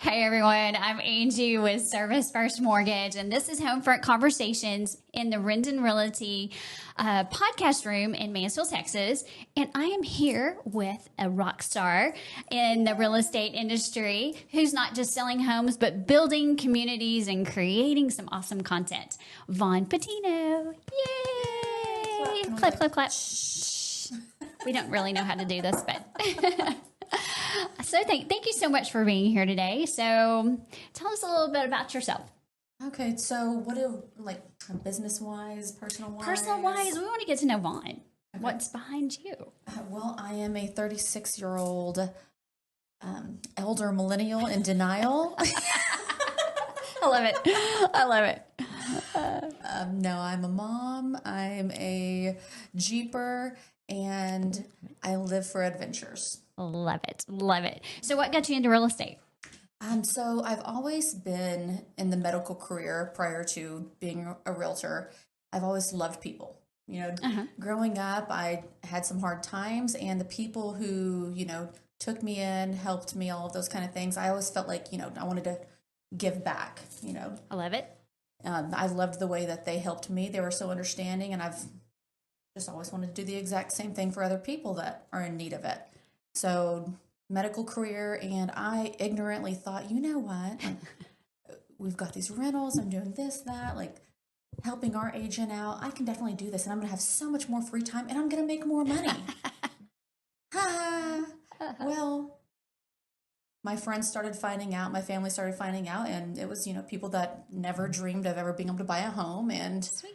Hey everyone, I'm Angie with Service First Mortgage, and this is Homefront Conversations in the Rendon Realty podcast room in Mansfield, Texas. And I am here with a rock star in the real estate industry who's not just selling homes, but building communities and creating some awesome content. Vahn Patino. Yay! Clap, clap, clap. Shh. We don't really know how to do this, but... So thank you so much for being here today. So tell us a little bit about yourself. Okay, so what do, like, business-wise, personal-wise? Personal-wise, we want to get to know Vahn. Okay. What's behind you? Well, I am a 36-year-old elder millennial in denial. I love it. I love it. No, I'm a mom. I'm a jeeper, and I live for adventures. Love it. Love it. So what got you into real estate? So I've always been in the medical career prior to being a realtor. I've always loved people. You know, growing up, I had some hard times, and the people who, you know, took me in, helped me, all of those kind of things, I always felt like, you know, I wanted to give back, you know. I love it. I loved the way that they helped me. They were so understanding, and I've just always wanted to do the exact same thing for other people that are in need of it. So medical career, and I ignorantly thought, you know what, we've got these rentals, I'm doing this, that, like helping our agent out. I can definitely do this, and I'm going to have so much more free time, and I'm going to make more money. Well, my friends started finding out, my family started finding out, and it was, you know, people that never dreamed of ever being able to buy a home, and Sweet.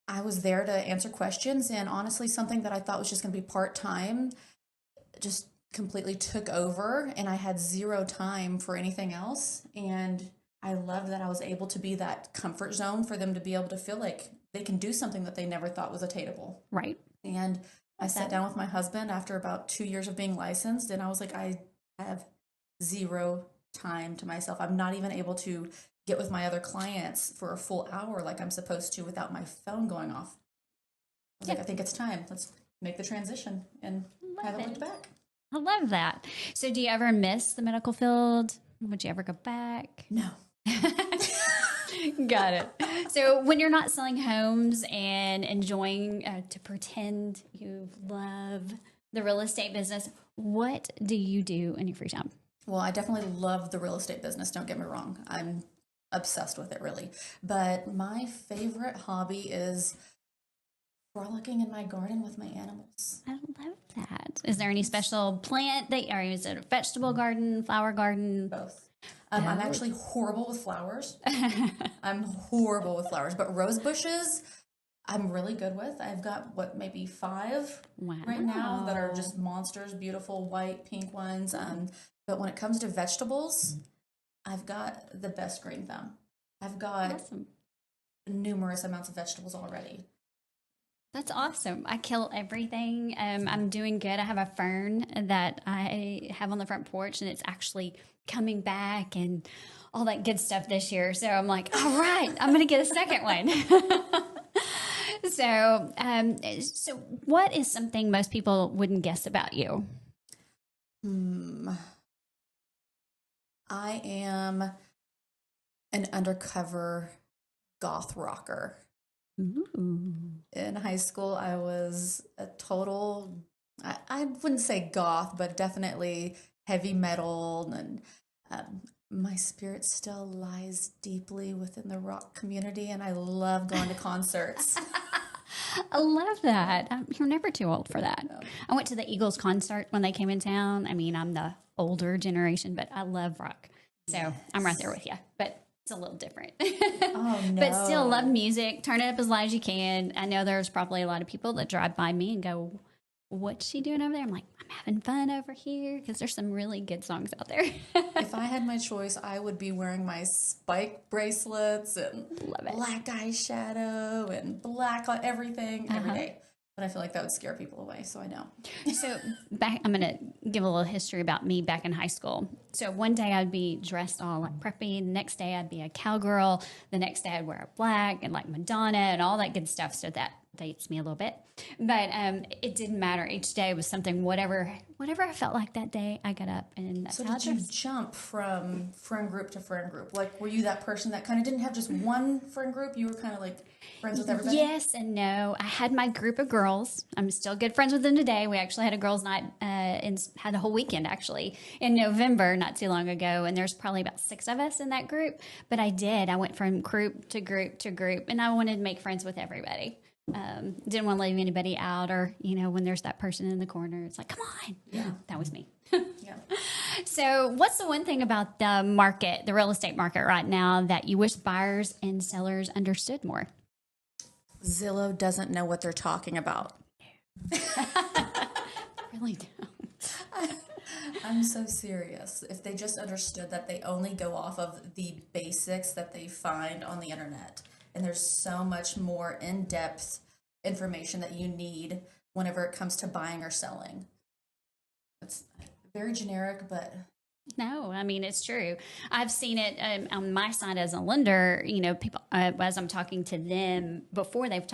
I was there to answer questions, and honestly, something that I thought was just going to be part-time just completely took over, and I had zero time for anything else. And I loved that I was able to be that comfort zone for them to be able to feel like they can do something that they never thought was attainable. Right. And I sat down with my husband after about 2 years of being licensed, and I was like, I have zero time to myself. I'm not even able to get with my other clients for a full hour like I'm supposed to without my phone going off. I was like, I think it's time. Let's make the transition and haven't looked back. I love that. So do you ever miss the medical field? Would you ever go back? No. Got it. So when you're not selling homes and enjoying to pretend you love the real estate business, what do you do in your free time? Well, I definitely love the real estate business. Don't get me wrong. I'm obsessed with it, really. But my favorite hobby is frolicking in my garden with my animals. I love that. Is there any special plant or is it a vegetable garden, flower garden? Both. I'm actually horrible with flowers. I'm horrible with flowers, but rose bushes, I'm really good with. I've got, maybe 5 right now that are just monsters, beautiful white, pink ones. But when it comes to vegetables, I've got the best green thumb. I've got numerous amounts of vegetables already. That's awesome. I kill everything. I'm doing good. I have a fern that I have on the front porch, and it's actually coming back and all that good stuff this year. So I'm like, all right, I'm going to get a second one. So what is something most people wouldn't guess about you? I am an undercover goth rocker. Ooh. In high school, I was a total, I wouldn't say goth, but definitely heavy metal. And my spirit still lies deeply within the rock community, and I love going to concerts. I love that. You're never too old for that. No. I went to the Eagles concert when they came in town. I mean, I'm the older generation, but I love rock. So I'm right there with you. But it's a little different. Oh, no. But still love music. Turn it up as loud as you can. I know there's probably a lot of people that drive by me and go, what's she doing over there? I'm like, I'm having fun over here, because there's some really good songs out there. If I had my choice, I would be wearing my spike bracelets and black eyeshadow and black on everything every day. But I feel like that would scare people away, so I don't. So I'm going to give a little history about me back in high school. So one day I'd be dressed all like preppy. The next day I'd be a cowgirl. The next day I'd wear black and like Madonna and all that good stuff. So that dates me a little bit, but it didn't matter. Each day was something, whatever I felt like that day, I got up, and that's so how did you jump from friend group to friend group? Like, were you that person that kind of didn't have just one friend group? You were kind of like friends with everybody? Yes and no. I had my group of girls. I'm still good friends with them today. We actually had a girls' night and had a whole weekend actually in November, not too long ago. And there's probably about 6 of us in that group. But I went from group to group to group, and I wanted to make friends with everybody. Didn't want to leave anybody out, or when there's that person in the corner, it's like, come on. Yeah, that was me. yeah. So what's the one thing about the market, the real estate market right now, that you wish buyers and sellers understood more? Zillow doesn't know what they're talking about. Really don't. I'm so serious. If they just understood that they only go off of the basics that they find on the internet, and there's so much more in-depth information that you need whenever it comes to buying or selling. It's very generic, but No, I mean, it's true. I've seen it on my side as a lender, people, as I'm talking to them before they've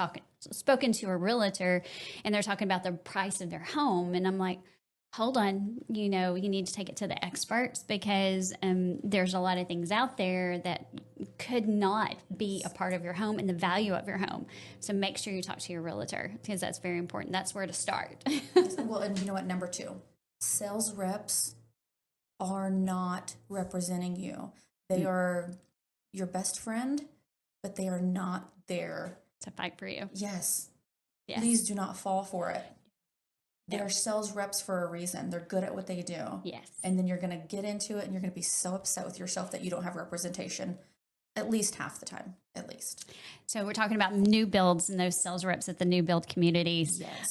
spoken to a realtor, and they're talking about the price of their home. And I'm like, hold on, you need to take it to the experts, because there's a lot of things out there that could not be a part of your home and the value of your home. So make sure you talk to your realtor, because that's very important. That's where to start. well, and you know what? Number 2, sales reps are not representing you. They are your best friend, but they are not there to fight for you. Yes. Yes. Please do not fall for it. They're sales reps for a reason. They're good at what they do. Yes. And then you're going to get into it, and you're going to be so upset with yourself that you don't have representation at least half the time, at least. So we're talking about new builds and those sales reps at the new build communities. Yes.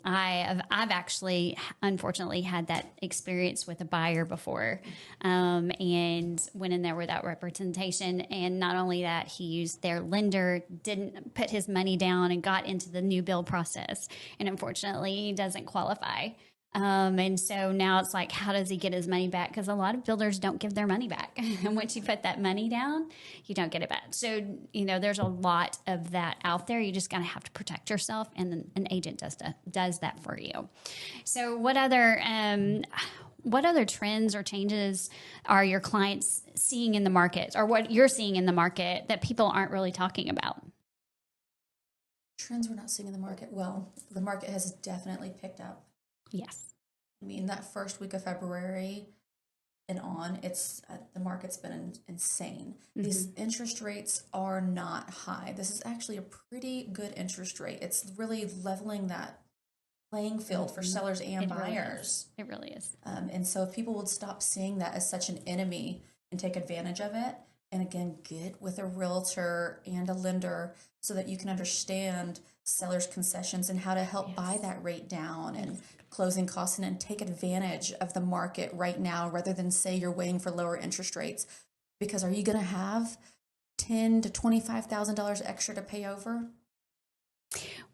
I've actually, unfortunately, had that experience with a buyer before, and went in there without representation. And not only that, he used their lender, didn't put his money down, and got into the new build process. And unfortunately, he doesn't qualify. And so now it's like, how does he get his money back? Because a lot of builders don't give their money back. And once you put that money down, you don't get it back. So, there's a lot of that out there. You just gotta have to protect yourself, and an agent does that for you. So what other trends or changes are your clients seeing in the market, or what you're seeing in the market that people aren't really talking about? Trends we're not seeing in the market. Well, the market has definitely picked up. Yes. I mean, that first week of February and on, the market's been insane. Mm-hmm. These interest rates are not high. This is actually a pretty good interest rate. It's really leveling that playing field for sellers and buyers. It really is. And so if people would stop seeing that as such an enemy and take advantage of it, and again, get with a realtor and a lender so that you can understand sellers' concessions and how to help buy that rate down, and closing costs, and take advantage of the market right now, rather than say you're waiting for lower interest rates. Because are you going to have $10,000 to $25,000 extra to pay over?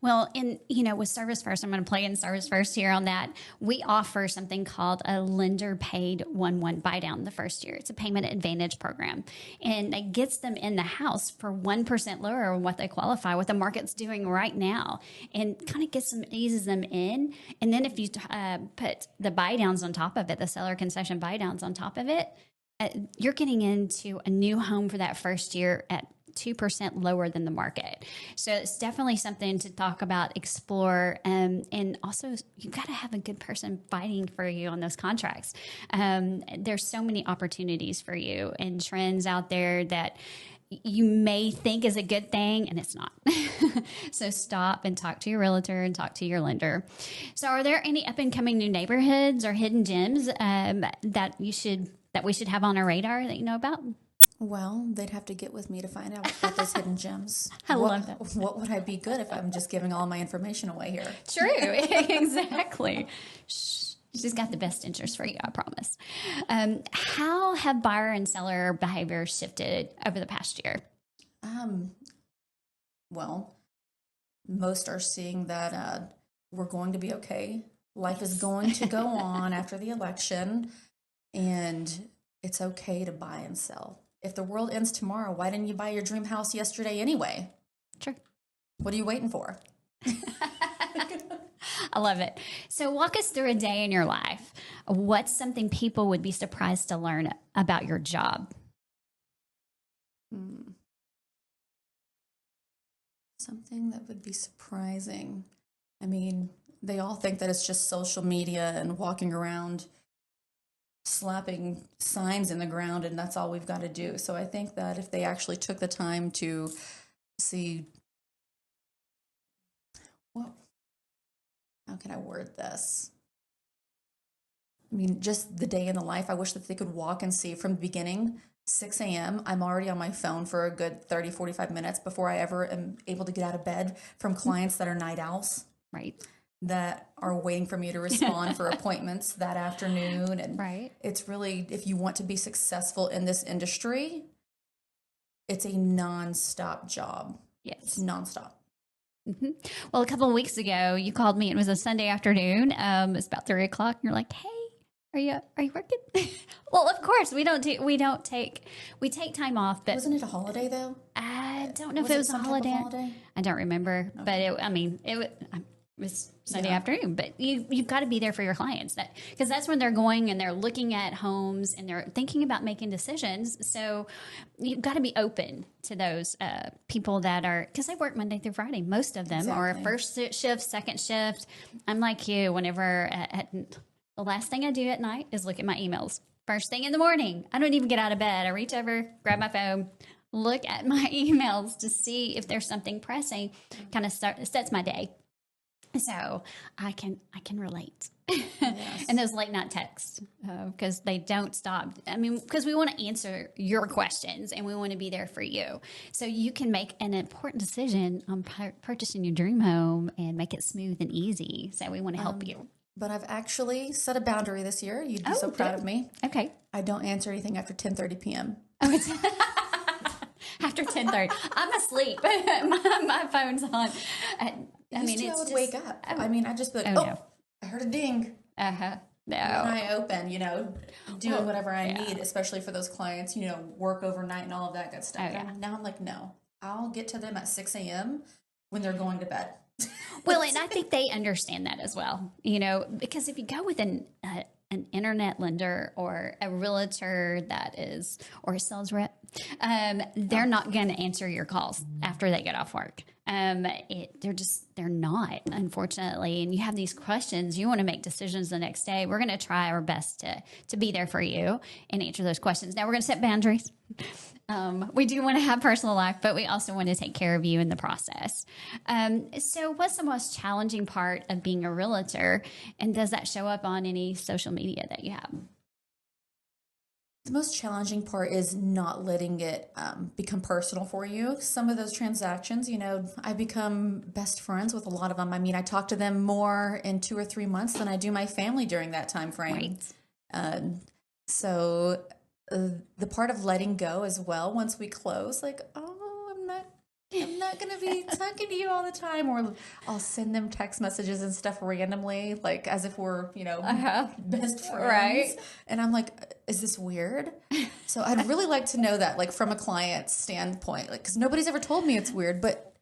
Well, with Service First, I'm going to play in Service First here on that. We offer something called a lender paid 1-1 buy down the first year. It's a payment advantage program, and it gets them in the house for 1% lower than what they qualify, what the market's doing right now, and kind of eases them in. And then if you put the buy downs on top of it, the seller concession buy downs on top of it, you're getting into a new home for that first year at 2% lower than the market. So it's definitely something to talk about, explore, and also you've got to have a good person fighting for you on those contracts. There's so many opportunities for you and trends out there that you may think is a good thing, and it's not. So stop and talk to your realtor and talk to your lender. So are there any up and coming new neighborhoods or hidden gems that we should have on our radar that you know about? Well, they'd have to get with me to find out about those hidden gems. I love that. What would I be good if I'm just giving all my information away here? True, exactly. She's got the best interest for you, I promise. How have buyer and seller behavior shifted over the past year? Well, most are seeing that we're going to be okay. Life is going to go on after the election, and it's okay to buy and sell. If the world ends tomorrow, why didn't you buy your dream house yesterday anyway? True. What are you waiting for? I love it. So walk us through a day in your life. What's something people would be surprised to learn about your job? Something that would be surprising. I mean, they all think that it's just social media and walking around slapping signs in the ground and that's all we've got to do. So I think that if they actually took the time to see, well, how can I word this? I mean, just the day in the life, I wish that they could walk and see from the beginning, 6 a.m., I'm already on my phone for a good 30, 45 minutes before I ever am able to get out of bed from clients that are night owls. Right. That are waiting for me to respond for appointments that afternoon. And right. It's really, if you want to be successful in this industry, it's a nonstop job. Yes. It's nonstop. Mm-hmm. Well, a couple of weeks ago, you called me. It was a Sunday afternoon. It's about 3 o'clock. And you're like, "Hey, are you working?" Well, of course we take time off, but wasn't it a holiday though? I don't know if it was a holiday. I don't remember, okay. But it was Sunday afternoon. But you've got to be there for your clients, because that's when they're going and they're looking at homes and they're thinking about making decisions. So you've got to be open to those people that are, because they work Monday through Friday. Most of them are first shift, second shift. I'm like you. Whenever the last thing I do at night is look at my emails. First thing in the morning, I don't even get out of bed. I reach over, grab my phone, look at my emails to see if there's something pressing. Kind of sets my day. So I can relate. Yes. And those late night texts, because they don't stop. I mean, because we want to answer your questions and we want to be there for you. So you can make an important decision on purchasing your dream home and make it smooth and easy. So we want to help you. But I've actually set a boundary this year. You'd be so proud of me. Okay. I don't answer anything after 10:30 p.m. After 10:30. I'm asleep. my phone's on. I would wake up. I mean, I'd just be like, no. I heard a ding. Uh-huh. No. And I open, doing whatever I need, especially for those clients, work overnight and all of that good stuff. Now I'm like, no, I'll get to them at 6 a.m. when they're going to bed. Well, and I think they understand that as well, because if you go with an internet lender or a realtor or a sales rep, they're not going to answer your calls after they get off work. They're not, unfortunately. And you have these questions, you want to make decisions the next day. We're going to try our best to be there for you and answer those questions. Now we're going to set boundaries. We do want to have personal life, but we also want to take care of you in the process. So what's the most challenging part of being a realtor? And does that show up on any social media that you have? The most challenging part is not letting it become personal for you. Some of those transactions, I become best friends with a lot of them. I mean, I talk to them more in 2 or 3 months than I do my family during that time frame. Right. So the part of letting go as well, once we close, like, I'm not going to be talking to you all the time, or I'll send them text messages and stuff randomly, like as if we're, best friends. Right. And I'm like, is this weird? So I'd really like to know that, like from a client standpoint, like, cause nobody's ever told me it's weird, but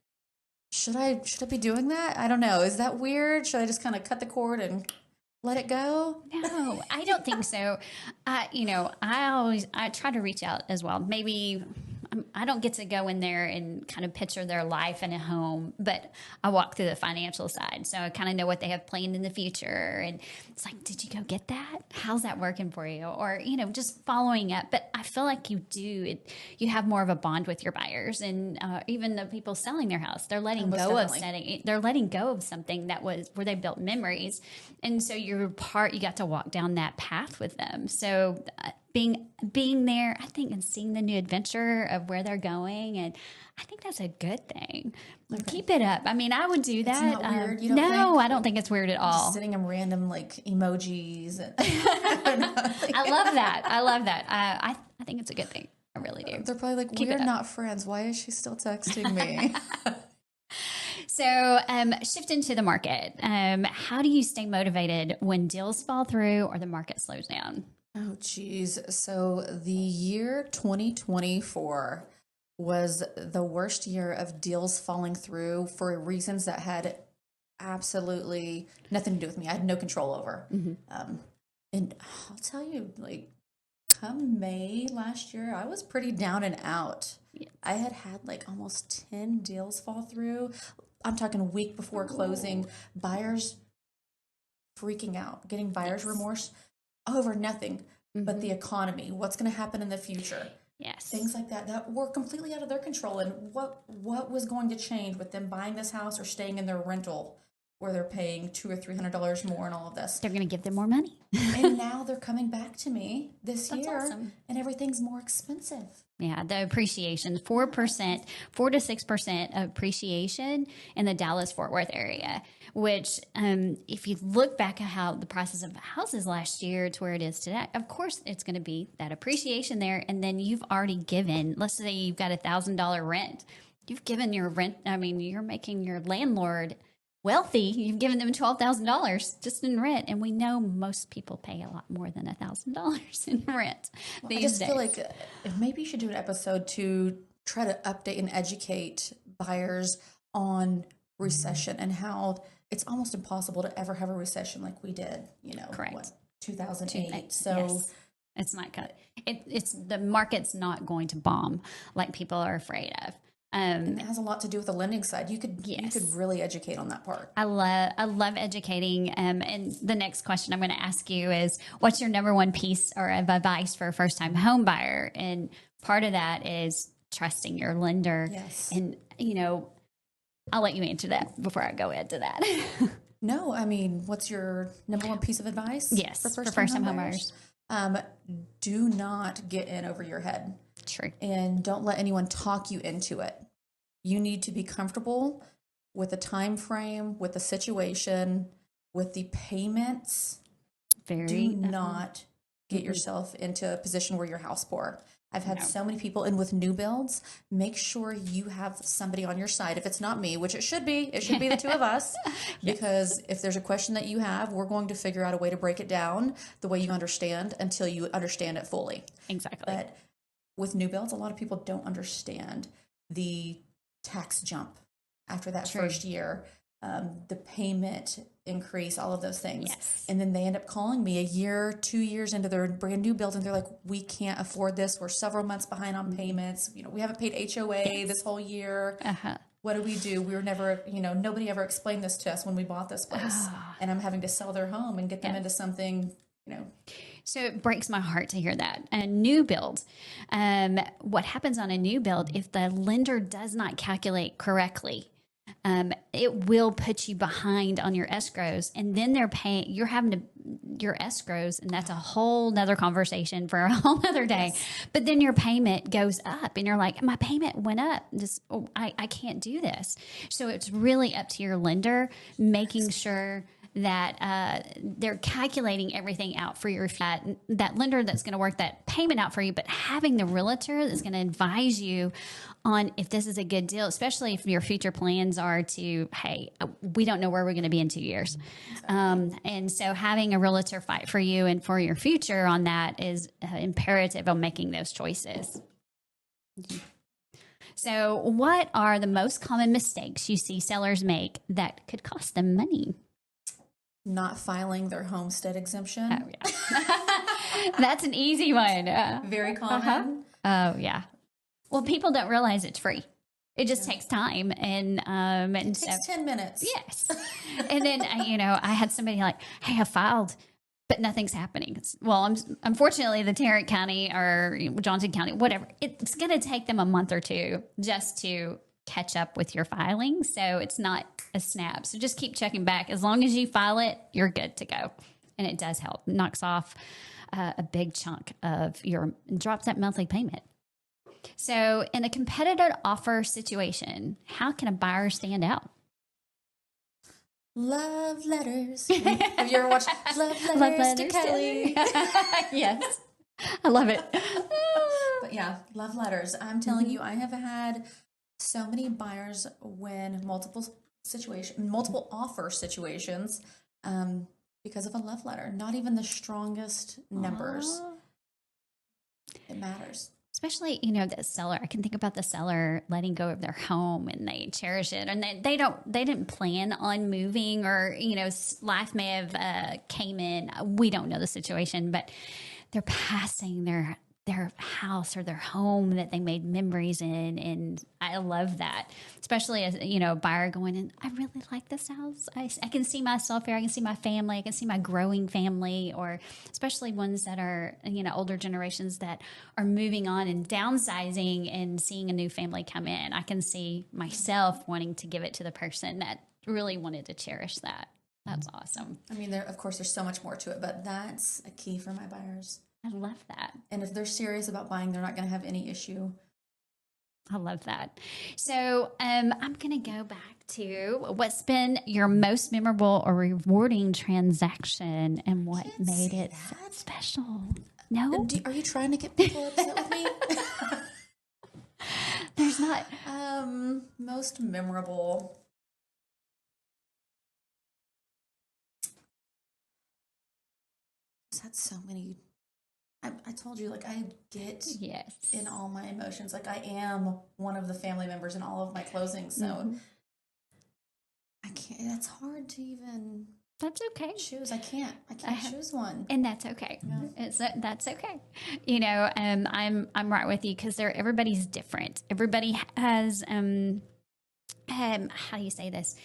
should I be doing that? I don't know. Is that weird? Should I just kind of cut the cord and let it go? No, I don't think so. I try to reach out as well. Maybe I don't get to go in there and kind of picture their life in a home, but I walk through the financial side. So I kind of know what they have planned in the future. And it's like, did you go get that? How's that working for you? Or, just following up. But I feel like you have more of a bond with your buyers, and even the people selling their house, they're letting go of something that was where they built memories. And so you got to walk down that path with them. So being there, I think, and seeing the new adventure of where they're going, and I think that's a good thing. Okay. Keep it up. I mean, I would do that. It's not weird. I don't think it's weird at all. Just sending them random emojis. I love that. I think it's a good thing. I really do. They're probably like, we're not friends. Why is she still texting me? So shifting to the market, how do you stay motivated when deals fall through or the market slows down? Oh, geez. So the year 2024 was the worst year of deals falling through for reasons that had absolutely nothing to do with me. I had no control over. And I'll tell you, like, come May last year, I was pretty down and out. Yes. I had like almost 10 deals fall through. I'm talking a week before closing. Buyers freaking out, getting buyer's remorse over nothing but the economy. What's going to happen in the future? Yes. Things like that were completely out of their control. And what was going to change with them buying this house or staying in their rental where they're paying $200 or $300 more and all of this? They're going to give them more money. And now they're coming back to me this year, awesome. and everything's more expensive. Yeah, the appreciation, 4%, 4 to 6% appreciation in the Dallas-Fort Worth area, which if you look back at how the prices of houses last year to where it is today, of course it's going to be that appreciation there. And then you've already given, let's say you've got $1,000 rent. You've given your rent, I mean, you're making your landlord wealthy. You've given them $12,000 just in rent, and we know most people pay a lot more than $1,000 in rent these I just days. feel like maybe you should do an episode to try to update and educate buyers on recession and how it's almost impossible to ever have a recession like we did. Correct. 2008. So. Yes. It's not going. It's the market's not going to bomb like people are afraid of. And it has a lot to do with the lending side. You could really educate on that part. I love educating. And the next question I'm going to ask you is, what's your number one piece or of advice for a first time home buyer? And part of that is trusting your lender. Yes. And I'll let you answer that before I go into that. No, I mean, what's your number one piece of advice? Yes, for first time home buyers. Do not get in over your head. True. And don't let anyone talk you into it. You need to be comfortable with the time frame, with the situation, with the payments. Do not get yourself into a position where you're house poor. I've had so many people, and with new builds, make sure you have somebody on your side. If it's not me, which it should be the two of us, because if there's a question that you have, we're going to figure out a way to break it down the way you understand until you understand it fully. Exactly. But with new builds, a lot of people don't understand the tax jump after that first year, the payment increase, all of those things. Yes. And then they end up calling me a year, 2 years into their brand new build, and they're like, we can't afford this. We're several months behind on payments. We haven't paid HOA this whole year. What do? We were never, nobody ever explained this to us when we bought this place. And I'm having to sell their home and get them into something, So it breaks my heart to hear that. A new build, what happens on a new build, if the lender does not calculate correctly, it will put you behind on your escrows, and then you're having to, your escrows, and that's a whole nother conversation for a whole other day. Yes. But then your payment goes up, and you're like, my payment went up. I can't do this. So it's really up to your lender, making sure that they're calculating everything out for your that lender that's going to work that payment out for you, but having the realtor that's going to advise you on if this is a good deal, especially if your future plans are to, hey, we don't know where we're going to be in 2 years. Exactly. And so having a realtor fight for you and for your future on that is imperative on making those choices. So what are the most common mistakes you see sellers make that could cost them money? Not filing their homestead exemption. Oh, yeah. That's an easy one. Very common. Oh, yeah. Well, people don't realize it's free. It just takes time. And it takes 10 minutes. Yes. And then, I had somebody like, hey, I filed, but nothing's happening. Well, unfortunately, the Tarrant County or Johnson County, whatever, it's going to take them a month or two just to catch up with your filing. So it's not a snap. So just keep checking back. As long as you file it, you're good to go. And it does help. It knocks off a big chunk of drops that monthly payment. So in a competitive offer situation, how can a buyer stand out? Love letters. Have you ever watched Love Letters to Kelly? Yes. I love it. But yeah, love letters. I'm telling you, I have had so many buyers win multiple offer situations because of a love letter. Not even the strongest numbers. It matters. especially, the seller. I can think about the seller letting go of their home and they cherish it, and they didn't plan on moving, or, life may have came in. We don't know the situation, but they're passing their house or their home that they made memories in. And I love that, especially as, a buyer going in, I really like this house. I can see myself here. I can see my family. I can see my growing family, or especially ones that are, older generations that are moving on and downsizing and seeing a new family come in. I can see myself wanting to give it to the person that really wanted to cherish that. That's awesome. I mean, of course, there's so much more to it, but that's a key for my buyers. I love that. And if they're serious about buying, they're not going to have any issue. I love that. So I'm going to go back to what's been your most memorable or rewarding transaction and what made it so special. No? Are you trying to get people upset with me? There's not. Most memorable. I've had so many. I told you, I get in all my emotions. I am one of the family members in all of my closings. So I can't, that's hard to even. That's okay. Choose. I can't choose one. And that's okay. Yeah. That's okay. I'm right with you, because everybody's different. Everybody has, how do you say this?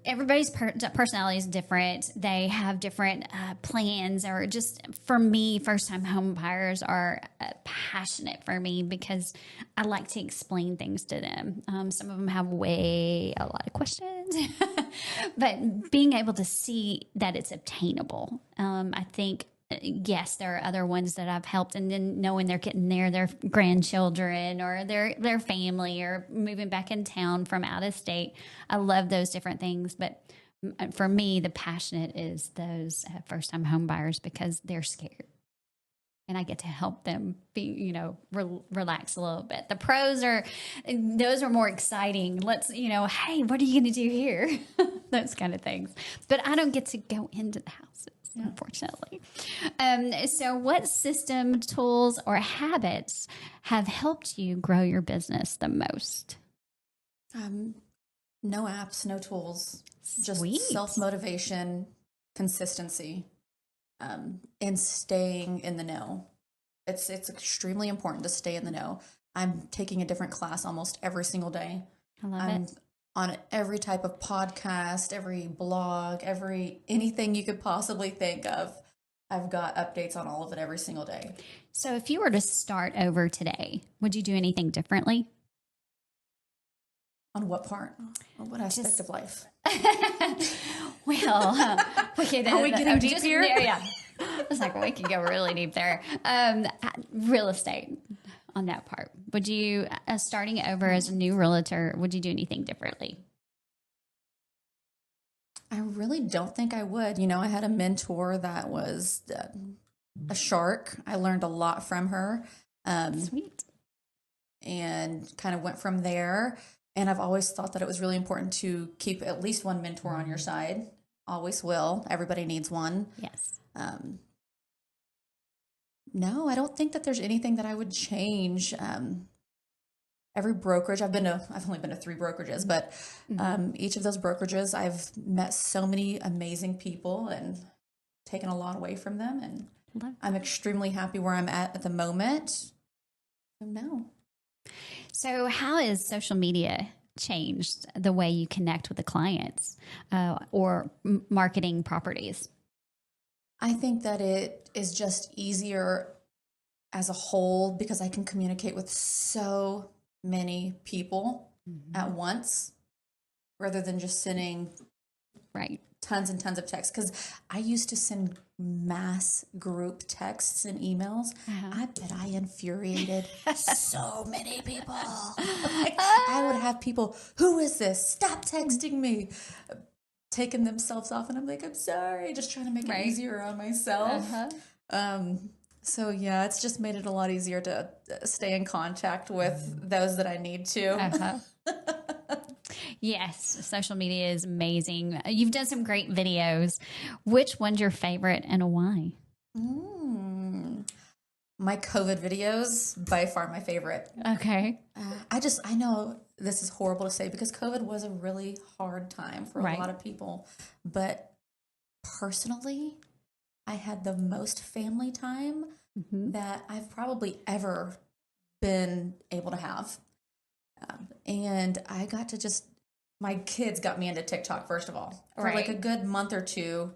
Everybody's personality is different. They have different plans, or just, for me, first-time home buyers are passionate for me because I like to explain things to them. Some of them have a lot of questions, but being able to see that it's obtainable, I think. Yes, there are other ones that I've helped, and then knowing they're getting their grandchildren or their family, or moving back in town from out of state. I love those different things. But for me, the passionate is those first-time home buyers, because they're scared. And I get to help them be, relax a little bit. The pros those are more exciting. Let's, hey, what are you going to do here? Those kind of things. But I don't get to go into the houses. Yeah. Unfortunately. So what system, tools, or habits have helped you grow your business the most? No apps, no tools. Sweet. Just self-motivation, consistency, and staying in the know. It's extremely important to stay in the know. I'm taking a different class almost every single day. I love it. On every type of podcast, every blog, anything you could possibly think of. I've got updates on all of it every single day. So if you were to start over today, would you do anything differently? On what part? On what aspect of life? Well, are we getting deep here? Yeah. It's we can go really deep there. Real estate. On that part, would you, starting over as a new realtor, would you do anything differently? I really don't think I would. I had a mentor that was a shark. I learned a lot from her. Sweet. And kind of went from there. And I've always thought that it was really important to keep at least one mentor on your side. Always will. Everybody needs one. Yes. No, I don't think that there's anything that I would change. Every brokerage, I've only been to 3 brokerages, but each of those brokerages, I've met so many amazing people and taken a lot away from them. And I'm extremely happy where I'm at the moment. So no. So how has social media changed the way you connect with the clients or marketing properties? I think that it is just easier as a whole because I can communicate with so many people at once rather than just sending tons and tons of texts. Because I used to send mass group texts and emails. I bet I infuriated so many people. I would have people, who is this? Stop texting me. Taking themselves off, and I'm I'm sorry, just trying to make it easier on myself. So yeah, it's just made it a lot easier to stay in contact with those that I need to. Yes, social media is amazing. You've done some great videos. Which one's your favorite and why? my COVID videos, by far my favorite. Okay. I know this is horrible to say because COVID was a really hard time for a lot of people. But personally, I had the most family time that I've probably ever been able to have. And I got to my kids got me into TikTok, first of all. For like a good month or two,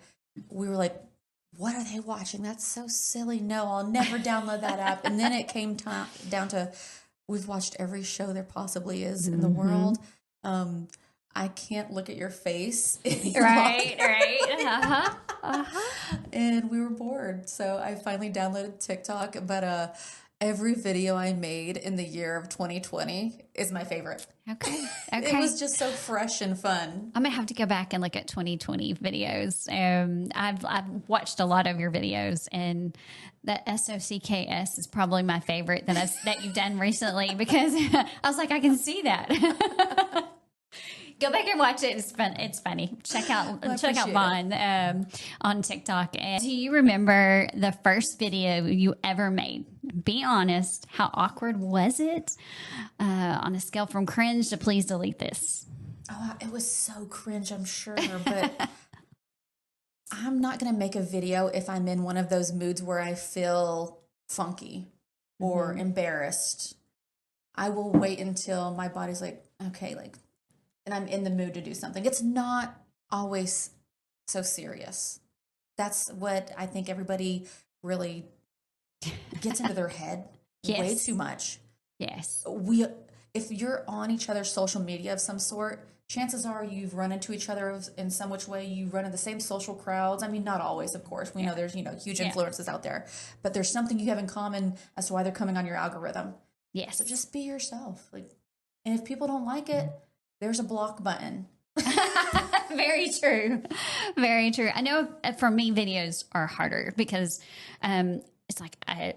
we were like, what are they watching? That's so silly. No, I'll never download that app. And then it came down to, we've watched every show there possibly is in the world. I can't look at your face. Right. And we were bored. So I finally downloaded TikTok. But every video I made in the year of 2020 is my favorite. Okay. It was just so fresh and fun. I'm gonna have to go back and look at 2020 videos. I've watched a lot of your videos, and the SOCKS is probably my favorite that you've done recently because I was like, I can see that. Go back and watch it. It's fun. It's funny. Check out Vahn on TikTok. And do you remember the first video you ever made? Be honest. How awkward was it? On a scale from cringe to please delete this. Oh, it was so cringe, I'm sure. But I'm not going to make a video if I'm in one of those moods where I feel funky or embarrassed. I will wait until my body's like, okay, and I'm in the mood to do something. It's not always so serious. That's what I think everybody really gets into their head way too much. Yes. If you're on each other's social media of some sort, chances are you've run into each other in some which way. You run in the same social crowds. I mean, not always, of course. We know there's, huge influences out there. But there's something you have in common as to why they're coming on your algorithm. Yes. So just be yourself. And if people don't like it, there's a block button. Very true. Very true. I know for me, videos are harder because it's like I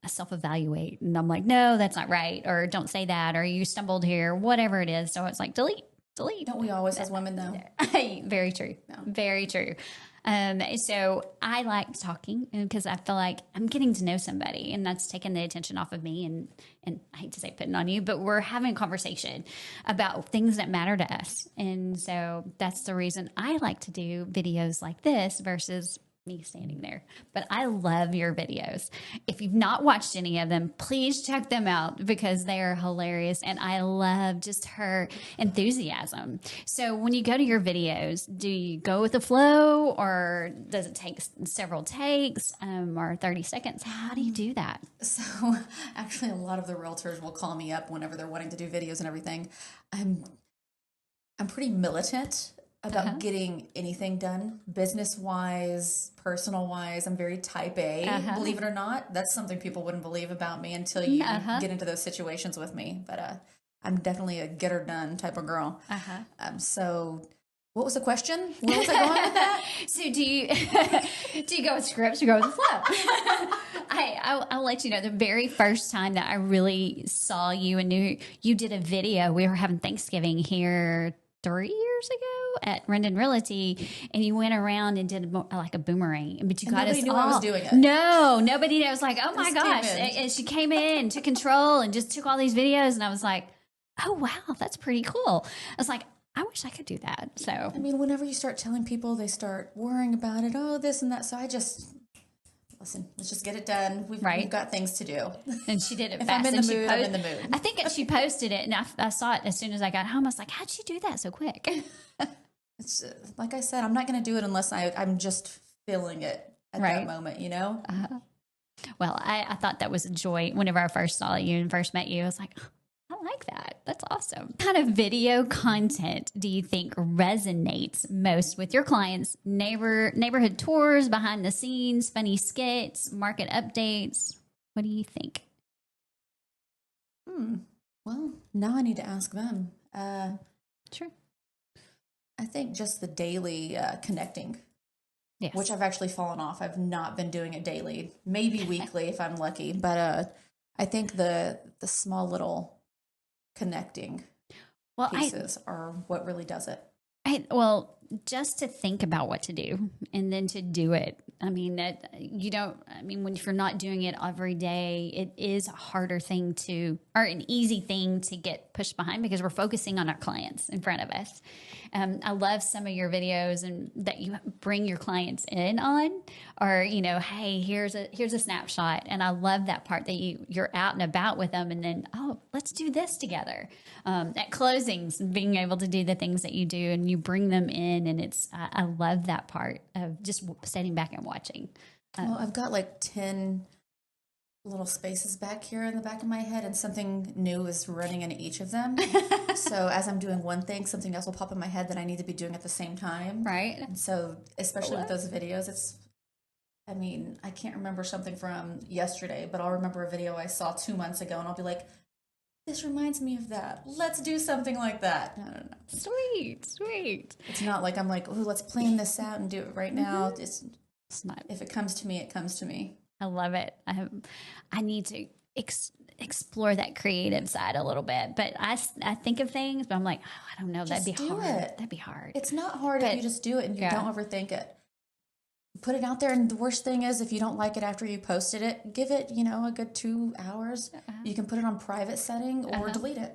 self-evaluate and I'm like, no, that's not right. Or don't say that. Or you stumbled here, whatever it is. So it's like, delete. Don't we always as women though? Very true. No. Very true. So I like talking because I feel like I'm getting to know somebody and that's taking the attention off of me and I hate to say putting on you, but we're having a conversation about things that matter to us. And so that's the reason I like to do videos like this versus me standing there. But I love your videos. If you've not watched any of them, please check them out because they are hilarious. And I love just her enthusiasm. So when you go to your videos, do you go with the flow or does it take several takes or 30 seconds? How do you do that? So actually a lot of the realtors will call me up whenever they're wanting to do videos and everything. I'm pretty militant about getting anything done, business-wise, personal-wise. I'm very type A, believe it or not. That's something people wouldn't believe about me until you get into those situations with me. But I'm definitely a get-her-done type of girl. So what was the question? Where was I going with that? So do you go with scripts or go with the flow? I'll let you know, the very first time that I really saw you and knew you did a video, we were having Thanksgiving here 3 years ago at Rendon Realty, and you went around and did like a boomerang, but you got us all. I was doing it. No, nobody knew. I was like, oh my gosh. And she came in, took control and just took all these videos. And I was like, oh wow, that's pretty cool. I was like, I wish I could do that. So, I mean, whenever you start telling people, they start worrying about it. Oh, this and that. So listen, let's just get it done. We've got things to do. And she did it if fast. I'm in the mood, I'm in the mood. I think she posted it, and I saw it as soon as I got home. I was like, how'd she do that so quick? It's like I said, I'm not going to do it unless I'm just feeling it at that moment, Well, I thought that was a joy. Whenever I first saw you and first met you, I was like, I like that. That's awesome. What kind of video content do you think resonates most with your clients? Neighborhood tours, behind the scenes, funny skits, market updates. What do you think? Well, now I need to ask them. Sure. I think just the daily connecting, yes. Which I've actually fallen off. I've not been doing it daily, maybe weekly if I'm lucky. But I think the small little connecting pieces are what really does it. Well, just to think about what to do and then to do it. I mean, if you're not doing it every day, it is a harder thing or an easy thing to get pushed behind because we're focusing on our clients in front of us. I love some of your videos and that you bring your clients in on, or, hey, here's a snapshot. And I love that part that you're out and about with them and then, oh, let's do this together. At closings, being able to do the things that you do and you bring them in. And I love that part of just sitting back and watching. Well, I've got like 10 little spaces back here in the back of my head, and something new is running in each of them. So as I'm doing one thing, something else will pop in my head that I need to be doing at the same time. Right. And so, especially with those videos, I can't remember something from yesterday, but I'll remember a video I saw 2 months ago, and I'll be like, this reminds me of that. Let's do something like that. I don't know. Sweet. It's not like I'm like, oh, let's plan this out and do it right now. It's not. If it comes to me, it comes to me. I love it. I need to explore that creative side a little bit, but I think of things, but I'm like, oh, I don't know. That'd be hard. That'd be hard. It's not hard if you just do it and you don't overthink it. Put it out there, and the worst thing is if you don't like it after you posted it, give it, a good 2 hours. You can put it on private setting or delete it.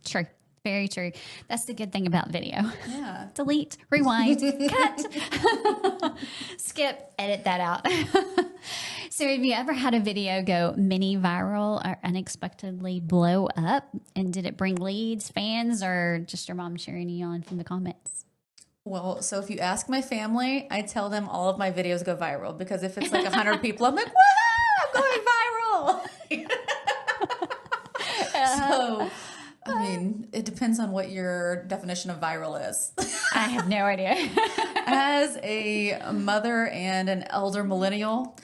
True. Very true. That's the good thing about video. Yeah. Delete, rewind, cut, skip, edit that out. So have you ever had a video go mini viral or unexpectedly blow up? And did it bring leads, fans, or just your mom cheering you on from the comments? Well, so if you ask my family, I tell them all of my videos go viral, because if it's like 100 people, I'm like, wow, I'm going viral. So, it depends on what your definition of viral is. I have no idea. As a mother and an elder millennial,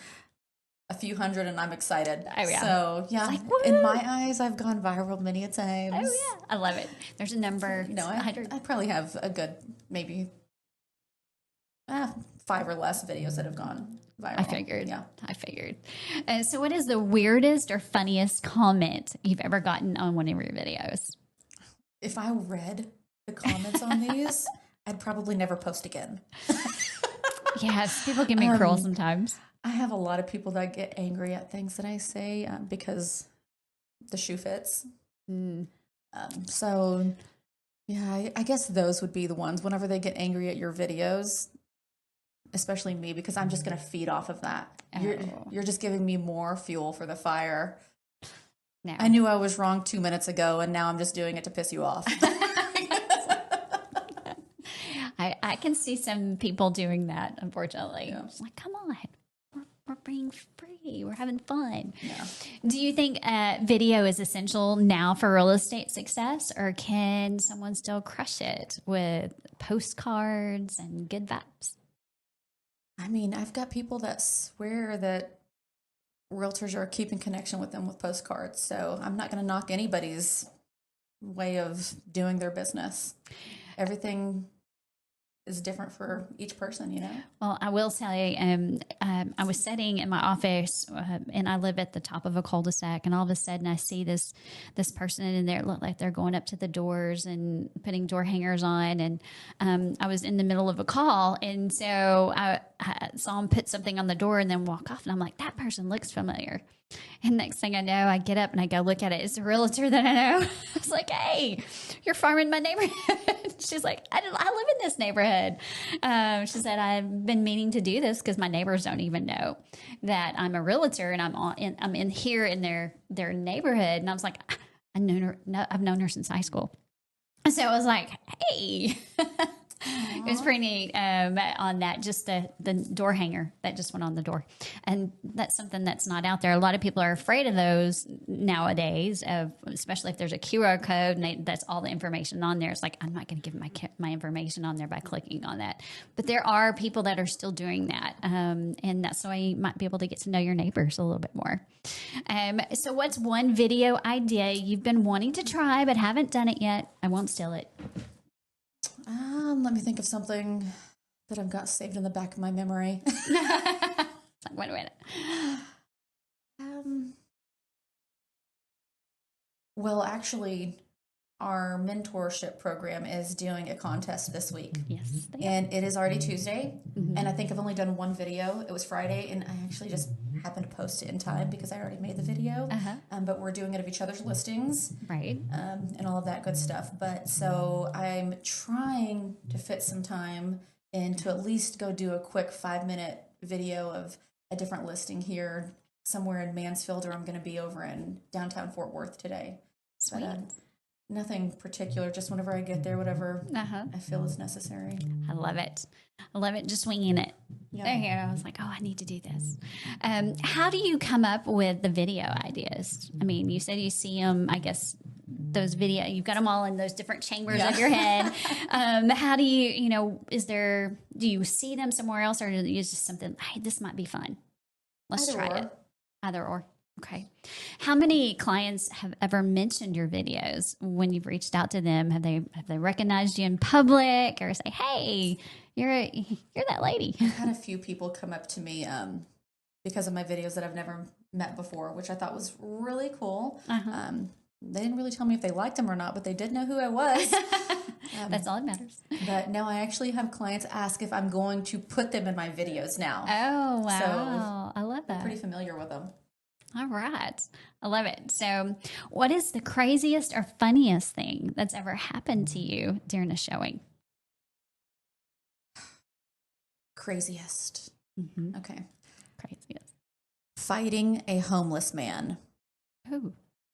a few hundred, and I'm excited. Oh, yeah. So, yeah, like, in my eyes, I've gone viral many a times. Oh, yeah. I love it. There's a number. I probably have a good, maybe 5 or less videos that have gone viral. I figured. So what is the weirdest or funniest comment you've ever gotten on one of your videos? If I read the comments on these, I'd probably never post again. Yes, people can be cruel sometimes. I have a lot of people that get angry at things that I say because the shoe fits. So, yeah, I guess those would be the ones whenever they get angry at your videos. Especially me, because I'm just going to feed off of that. You're just giving me more fuel for the fire. No. I knew I was wrong 2 minutes ago, and now I'm just doing it to piss you off. I can see some people doing that, unfortunately. Yeah. It's like, come on, we're being free. We're having fun. Yeah. Do you think video is essential now for real estate success, or can someone still crush it with postcards and good vibes? I've got people that swear that realtors are keeping connection with them with postcards. So I'm not going to knock anybody's way of doing their business. Everything is different for each person, Well, I will tell you, I was sitting in my office and I live at the top of a cul-de-sac, and all of a sudden I see this person in there. It looked like they're going up to the doors and putting door hangers on. And I was in the middle of a call. And so I saw him put something on the door and then walk off. And I'm like, that person looks familiar. And next thing I know, I get up and I go look at it. It's a realtor that I know. I was like, hey, you're farming my neighborhood. She's like, I live in this neighborhood. She said, I've been meaning to do this because my neighbors don't even know that I'm a realtor and I'm in here in their neighborhood. And I was like, I've known her since high school. So I was like, hey. It was pretty neat on that, just the door hanger that just went on the door. And that's something that's not out there. A lot of people are afraid of those nowadays, especially if there's a QR code and that's all the information on there. It's like, I'm not going to give my information on there by clicking on that. But there are people that are still doing that. And that's why you might be able to get to know your neighbors a little bit more. So what's one video idea you've been wanting to try but haven't done it yet? I won't steal it. Let me think of something that I've got saved in the back of my memory. Wait a minute. Well, actually, our mentorship program is doing a contest this week. Yes. And it is already Tuesday. And I think I've only done one video. It was Friday, and I actually just happened to post it in time because I already made the video. But we're doing it of each other's listings. Right. And all of that good stuff. But so I'm trying to fit some time in to at least go do a quick 5-minute video of a different listing here somewhere in Mansfield, or I'm going to be over in downtown Fort Worth today. Sweet. But, nothing particular, just whenever I get there, whatever I feel is necessary. I love it. I love it. Just winging it. Yeah. I was like, oh, I need to do this. How do you come up with the video ideas? I mean, you said you see them, I guess, those video, you've got them all in those different chambers of your head. How do you, do you see them somewhere else, or is it just something, hey, this might be fun? Let's try it. Either or. Okay. How many clients have ever mentioned your videos when you've reached out to them? Have they recognized you in public, or say, "Hey, you're that lady"? I've had a few people come up to me because of my videos that I've never met before, which I thought was really cool. They didn't really tell me if they liked them or not, but they did know who I was. That's all that matters. But now I actually have clients ask if I'm going to put them in my videos now. Oh, wow. So I love that. I'm pretty familiar with them. All right. I love it. So what is the craziest or funniest thing that's ever happened to you during a showing? Craziest. Okay. Craziest. Fighting a homeless man. Oh.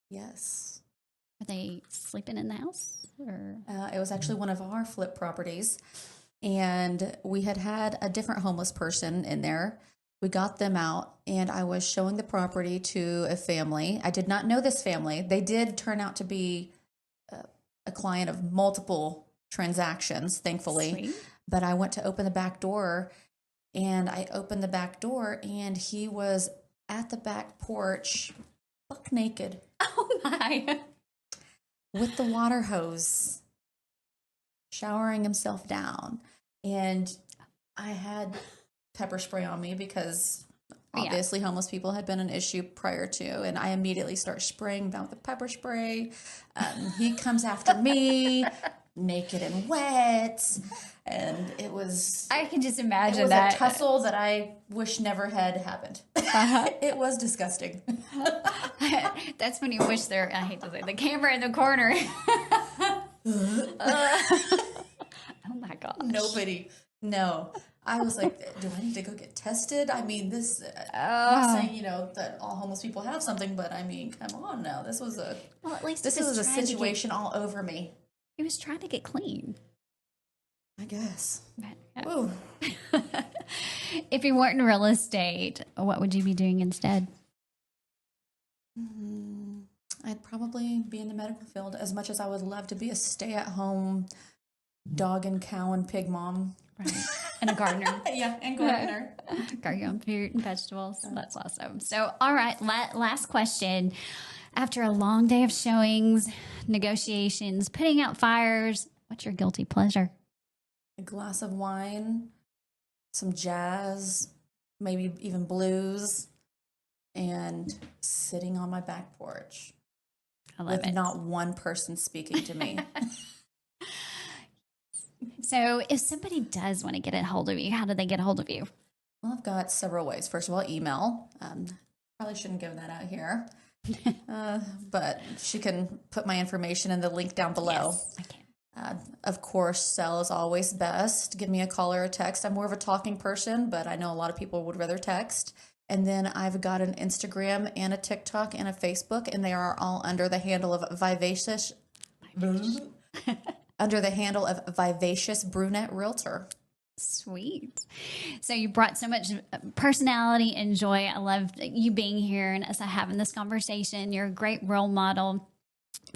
Yes. Are they sleeping in the house? Or? It was actually one of our flip properties, and we had a different homeless person in there. We got them out, and I was showing the property to a family. I did not know this family. They did turn out to be a client of multiple transactions, thankfully. Sweet. But I went to open the back door, and and he was at the back porch, buck naked. Oh, my. With the water hose, showering himself down. And I had pepper spray on me because obviously homeless people had been an issue prior to, and I immediately start spraying down with the pepper spray. He comes after me, naked and wet, and it was... I can just imagine it was that. a tussle that I wish never had happened. It was disgusting. That's when you wish I hate to say, the camera in the corner. Oh my gosh. Nobody. No. I was like, do I need to go get tested? I mean, I'm not saying, that all homeless people have something, but I mean, come on now. This was a situation all over me. He was trying to get clean. I guess. Yeah. If you weren't in real estate, what would you be doing instead? I'd probably be in the medical field, as much as I would love to be a stay-at-home dog and cow and pig mom. Right. And a gardener. Yeah, and gardener. Grow your own fruit and vegetables. That's awesome. So, all right, last question. After a long day of showings, negotiations, putting out fires, what's your guilty pleasure? A glass of wine, some jazz, maybe even blues, and sitting on my back porch. I love it. With not one person speaking to me. So if somebody does want to get a hold of you, how do they get a hold of you? Well, I've got several ways. First of all, email. Probably shouldn't give that out here. But she can put my information in the link down below. Yes, I can. Of course, cell is always best. Give me a call or a text. I'm more of a talking person, but I know a lot of people would rather text. And then I've got an Instagram and a TikTok and a Facebook, and they are all under the handle of Vivacious Brunette Realtor. Sweet. So you brought so much personality and joy. I love you being here and us having this conversation. You're a great role model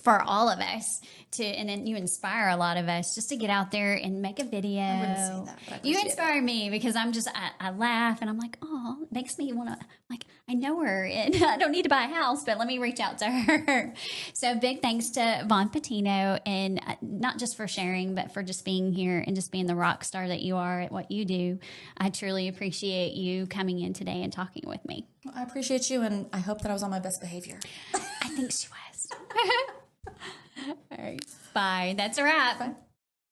for all of us and then you inspire a lot of us just to get out there and make a video. I wouldn't say that, but I appreciate you inspire me because I laugh and I'm like, oh, it makes me want to, like, I know her and I don't need to buy a house, but let me reach out to her. So big thanks to Vahn Patino, and not just for sharing, but for just being here and just being the rock star that you are at what you do. I truly appreciate you coming in today and talking with me. Well, I appreciate you, and I hope that I was on my best behavior. I think she was. All right. Bye. That's a wrap. Bye.